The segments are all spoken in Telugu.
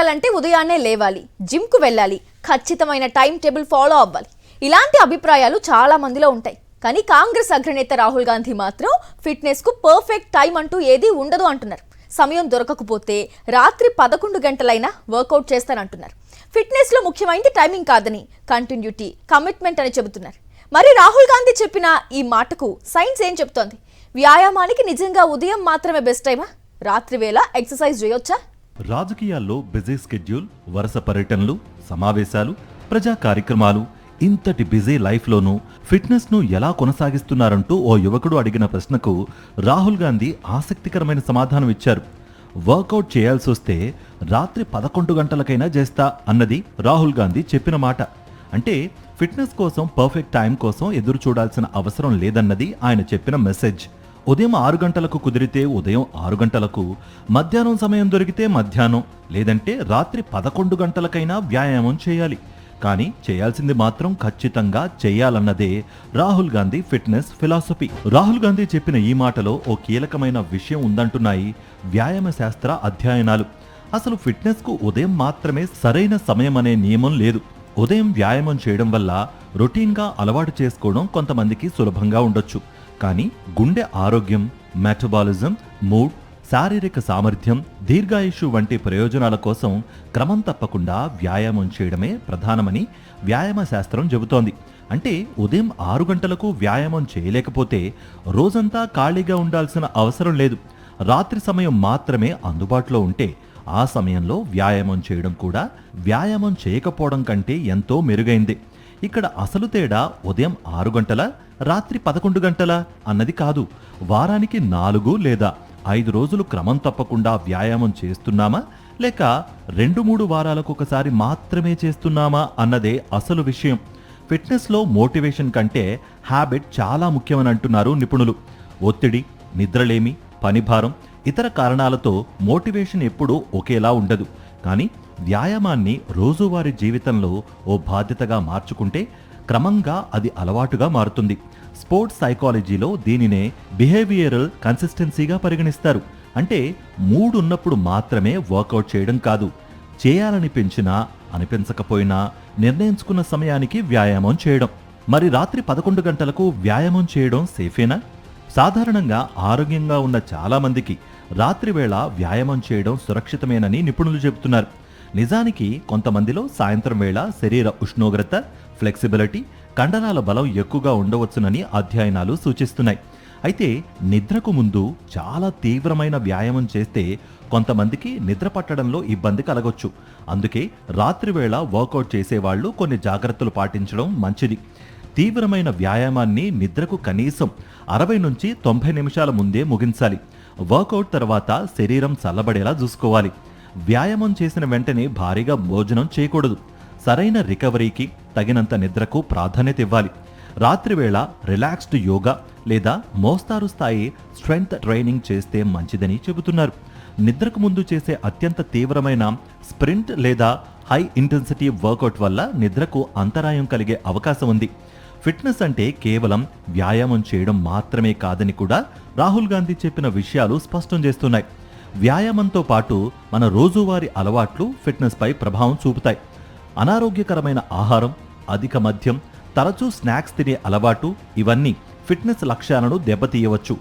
ఉండాలంటే ఉదయాన్నే లేవాలి, జిమ్కు వెళ్ళాలి, ఖచ్చితమైన టైం టేబుల్ ఫాలో అవ్వాలి. ఇలాంటి అభిప్రాయాలు చాలా మందిలో ఉంటాయి. కానీ కాంగ్రెస్ అగ్రనేత రాహుల్ గాంధీ మాత్రం ఫిట్నెస్కు పర్ఫెక్ట్ టైం అంటూ ఏదీ ఉండదు అంటున్నారు. సమయం దొరకకపోతే రాత్రి 11 గంటలైనా వర్కౌట్ చేస్తానంటున్నారు. ఫిట్నెస్లో ముఖ్యమైనది టైమింగ్ కాదని, కంటిన్యూటీ, కమిట్మెంట్ అని చెబుతున్నారు. మరి రాహుల్ గాంధీ చెప్పిన ఈ మాటకు సైన్స్ ఏం చెప్తోంది? వ్యాయామానికి నిజంగా ఉదయం మాత్రమే బెస్ట్ టైమా? రాత్రి వేళ ఎక్సర్సైజ్ చేయొచ్చా? రాజకీయాల్లో బిజీ స్కెడ్యూల్, వరుస పర్యటనలు, సమావేశాలు, ప్రజా కార్యక్రమాలు, ఇంతటి బిజీ లైఫ్లోనూ ఫిట్నెస్ను ఎలా కొనసాగిస్తున్నారంటూ ఓ యువకుడు అడిగిన ప్రశ్నకు రాహుల్ గాంధీ ఆసక్తికరమైన సమాధానం ఇచ్చారు. వర్కౌట్ చేయాల్సి వస్తే రాత్రి 11 గంటలకైనా చేస్తా అన్నది రాహుల్ గాంధీ చెప్పిన మాట. అంటే ఫిట్నెస్ కోసం పర్ఫెక్ట్ టైం కోసం ఎదురు చూడాల్సిన అవసరం లేదన్నది ఆయన చెప్పిన మెసేజ్. ఉదయం 6 గంటలకు కుదిరితే ఉదయం 6 గంటలకు, మధ్యాహ్నం సమయం దొరికితే మధ్యాహ్నం, లేదంటే రాత్రి 11 గంటలకైనా వ్యాయామం చేయాలి. కానీ చేయాల్సింది మాత్రం ఖచ్చితంగా చేయాలన్నదే రాహుల్ గాంధీ ఫిట్నెస్ ఫిలాసఫీ. రాహుల్ గాంధీ చెప్పిన ఈ మాటలో ఓ కీలకమైన విషయం ఉందంటున్నాయి వ్యాయామ శాస్త్ర అధ్యయనాలు. అసలు ఫిట్నెస్కు ఉదయం మాత్రమే సరైన సమయం అనే నియమం లేదు. ఉదయం వ్యాయామం చేయడం వల్ల రొటీన్గా అలవాటు చేసుకోవడం కొంతమందికి సులభంగా ఉండొచ్చు. కానీ గుండె ఆరోగ్యం, మెటబాలిజం, మూడ్, శారీరక సామర్థ్యం, దీర్ఘాయుషు వంటి ప్రయోజనాల కోసం క్రమం తప్పకుండా వ్యాయామం చేయడమే ప్రధానమని వ్యాయామ శాస్త్రం చెబుతోంది. అంటే ఉదయం 6 గంటలకు వ్యాయామం చేయలేకపోతే రోజంతా ఖాళీగా ఉండాల్సిన అవసరం లేదు. రాత్రి సమయం మాత్రమే అందుబాటులో ఉంటే ఆ సమయంలో వ్యాయామం చేయడం కూడా వ్యాయామం చేయకపోవడం కంటే ఎంతో మెరుగైంది. ఇక్కడ అసలు తేడా ఉదయం 6 గంటల, రాత్రి 11 గంటల అన్నది కాదు. వారానికి 4 లేదా 5 రోజులు క్రమం తప్పకుండా వ్యాయామం చేస్తున్నామా, లేక 2-3 వారాలకు ఒకసారి మాత్రమే చేస్తున్నామా అన్నదే అసలు విషయం. ఫిట్నెస్లో మోటివేషన్ కంటే హ్యాబిట్ చాలా ముఖ్యమని అంటున్నారు నిపుణులు. ఒత్తిడి, నిద్రలేమి, పనిభారం, ఇతర కారణాలతో మోటివేషన్ ఎప్పుడూ ఒకేలా ఉండదు. కానీ వ్యాయామాన్ని రోజువారీ జీవితంలో ఓ బాధ్యతగా మార్చుకుంటే క్రమంగా అది అలవాటుగా మారుతుంది. స్పోర్ట్స్ సైకాలజీలో దీనినే బిహేవియరల్ కన్సిస్టెన్సీగా పరిగణిస్తారు. అంటే మూడ్ ఉన్నప్పుడు మాత్రమే వర్కౌట్ చేయడం కాదు, చేయాలనిపించినా అనిపించకపోయినా నిర్ణయించుకున్న సమయానికి వ్యాయామం చేయడం. మరి రాత్రి 11 గంటలకు వ్యాయామం చేయడం సేఫేనా? సాధారణంగా ఆరోగ్యంగా ఉన్న చాలామందికి రాత్రి వేళ వ్యాయామం చేయడం సురక్షితమేనని నిపుణులు చెబుతున్నారు. నిజానికి కొంతమందిలో సాయంత్రం వేళ శరీర ఉష్ణోగ్రత, ఫ్లెక్సిబిలిటీ, కండరాల బలం ఎక్కువగా ఉండవచ్చునని అధ్యయనాలు సూచిస్తున్నాయి. అయితే నిద్రకు ముందు చాలా తీవ్రమైన వ్యాయామం చేస్తే కొంతమందికి నిద్ర పట్టడంలో ఇబ్బంది కలగొచ్చు. అందుకే రాత్రి వేళ వర్కౌట్ చేసేవాళ్లు కొన్ని జాగ్రత్తలు పాటించడం మంచిది. తీవ్రమైన వ్యాయామాన్ని నిద్రకు కనీసం 60 నుంచి 90 నిమిషాల ముందే ముగించాలి. వర్కౌట్ తర్వాత శరీరం చల్లబడేలా చూసుకోవాలి. వ్యాయామం చేసిన వెంటనే భారీగా భోజనం చేయకూడదు. సరైన రికవరీకి తగినంత నిద్రకు ప్రాధాన్యత ఇవ్వాలి. రాత్రివేళ రిలాక్స్డ్ యోగా లేదా మోస్తారు స్థాయి స్ట్రెంగ్త్ ట్రైనింగ్ చేస్తే మంచిదని చెబుతున్నారు. నిద్రకు ముందు చేసే అత్యంత తీవ్రమైన స్ప్రింట్ లేదా హై ఇంటెన్సిటీ వర్కౌట్ వల్ల నిద్రకు అంతరాయం కలిగే అవకాశం ఉంది. ఫిట్నెస్ అంటే కేవలం వ్యాయామం చేయడం మాత్రమే కాదని కూడా రాహుల్ గాంధీ చెప్పిన విషయాలు స్పష్టం చేస్తున్నాయి. వ్యాయామంతో పాటు మన రోజువారీ అలవాట్లు ఫిట్నెస్పై ప్రభావం చూపుతాయి. అనారోగ్యకరమైన ఆహారం, అధిక మద్యం, తరచూ స్నాక్స్ తినే అలవాటు, ఇవన్నీ ఫిట్నెస్ లక్ష్యాలను దెబ్బతీయవచ్చు.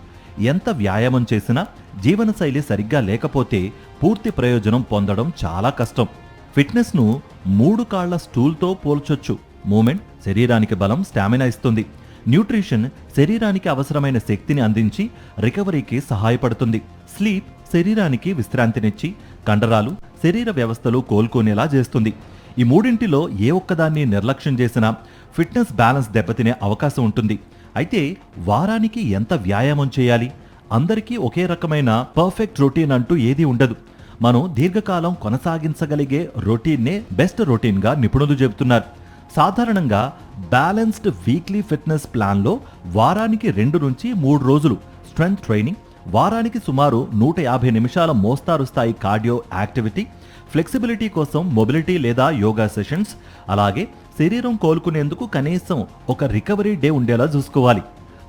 ఎంత వ్యాయామం చేసినా జీవనశైలి సరిగ్గా లేకపోతే పూర్తి ప్రయోజనం పొందడం చాలా కష్టం. ఫిట్నెస్ను 3 కాళ్ల స్టూల్తో పోల్చొచ్చు. మూమెంట్ శరీరానికి బలం, స్టామినా ఇస్తుంది. న్యూట్రిషన్ శరీరానికి అవసరమైన శక్తిని అందించి రికవరీకి సహాయపడుతుంది. స్లీప్ శరీరానికి విశ్రాంతినిచ్చి కండరాలు, శరీర వ్యవస్థలు కోలుకునేలా చేస్తుంది. ఈ మూడింటిలో ఏ ఒక్కదాన్ని నిర్లక్ష్యం చేసినా ఫిట్నెస్ బ్యాలెన్స్ దెబ్బతినే అవకాశం ఉంటుంది. అయితే వారానికి ఎంత వ్యాయామం చేయాలి? అందరికీ ఒకే రకమైన పర్ఫెక్ట్ రొటీన్ అంటూ ఏదీ ఉండదు. మనం దీర్ఘకాలం కొనసాగించగలిగే రొటీన్నే బెస్ట్ రొటీన్గా నిపుణులు చెబుతున్నారు. సాధారణంగా బ్యాలెన్స్డ్ వీక్లీ ఫిట్నెస్ ప్లాన్లో వారానికి 2 నుంచి 3 రోజులు స్ట్రెంగ్త్ ట్రైనింగ్, వారానికి సుమారు 150 నిమిషాల మోస్తారు స్థాయి కార్డియో యాక్టివిటీ, ఫ్లెక్సిబిలిటీ కోసం మొబిలిటీ లేదా యోగా సెషన్స్, అలాగే శరీరం కోలుకునేందుకు కనీసం ఒక రికవరీ డే ఉండేలా చూసుకోవాలి.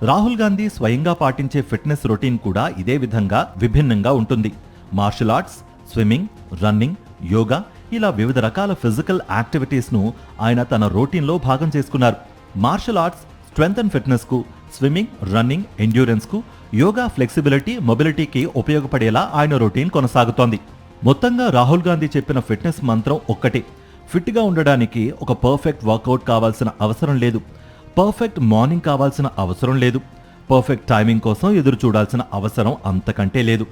రాహుల్ గాంధీ స్వయంగా పాటించే ఫిట్నెస్ రొటీన్ కూడా ఇదే విధంగా విభిన్నంగా ఉంటుంది. Martial arts, swimming, running, yoga ఇలా వివిధ రకాల ఫిజికల్ యాక్టివిటీస్ను ఆయన తన రొటీన్లో భాగం చేసుకున్నారు. మార్షల్ ఆర్ట్స్, స్ట్రెంగ్త్ అండ్ ఫిట్నెస్కు, స్విమ్మింగ్, రన్నింగ్, ఎండ్యూరెన్స్కు, యోగా, ఫ్లెక్సిబిలిటీ, మొబిలిటీకి ఉపయోగపడేలా ఆయన రొటీన్ కొనసాగుతోంది. మొత్తంగా రాహుల్ గాంధీ చెప్పిన ఫిట్నెస్ మంత్రం ఒక్కటే. ఫిట్గా ఉండడానికి ఒక పర్ఫెక్ట్ వర్కౌట్ కావాల్సిన అవసరం లేదు, పర్ఫెక్ట్ మార్నింగ్ కావాల్సిన అవసరం లేదు, పర్ఫెక్ట్ టైమింగ్ కోసం ఎదురు చూడాల్సిన అవసరం అంతకంటే లేదు.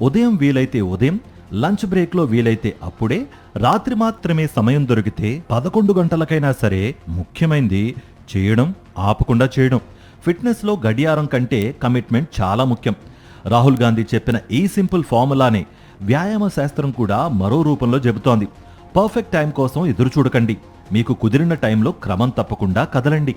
ఉదయం వీలైతే ఉదయం, లంచ్ బ్రేక్లో వీలైతే అప్పుడే, రాత్రి మాత్రమే సమయం దొరికితే 11 గంటలకైనా సరే, ముఖ్యమైనది చేయడం, ఆపకుండా చేయడం. ఫిట్నెస్లో గడియారం కంటే కమిట్మెంట్ చాలా ముఖ్యం. రాహుల్ గాంధీ చెప్పిన ఈ సింపుల్ ఫార్ములానే వ్యాయామ శాస్త్రం కూడా మరో రూపంలో చెబుతోంది. పర్ఫెక్ట్ టైం కోసం ఎదురు చూడకండి, మీకు కుదిరిన టైంలో క్రమం తప్పకుండా కదలండి.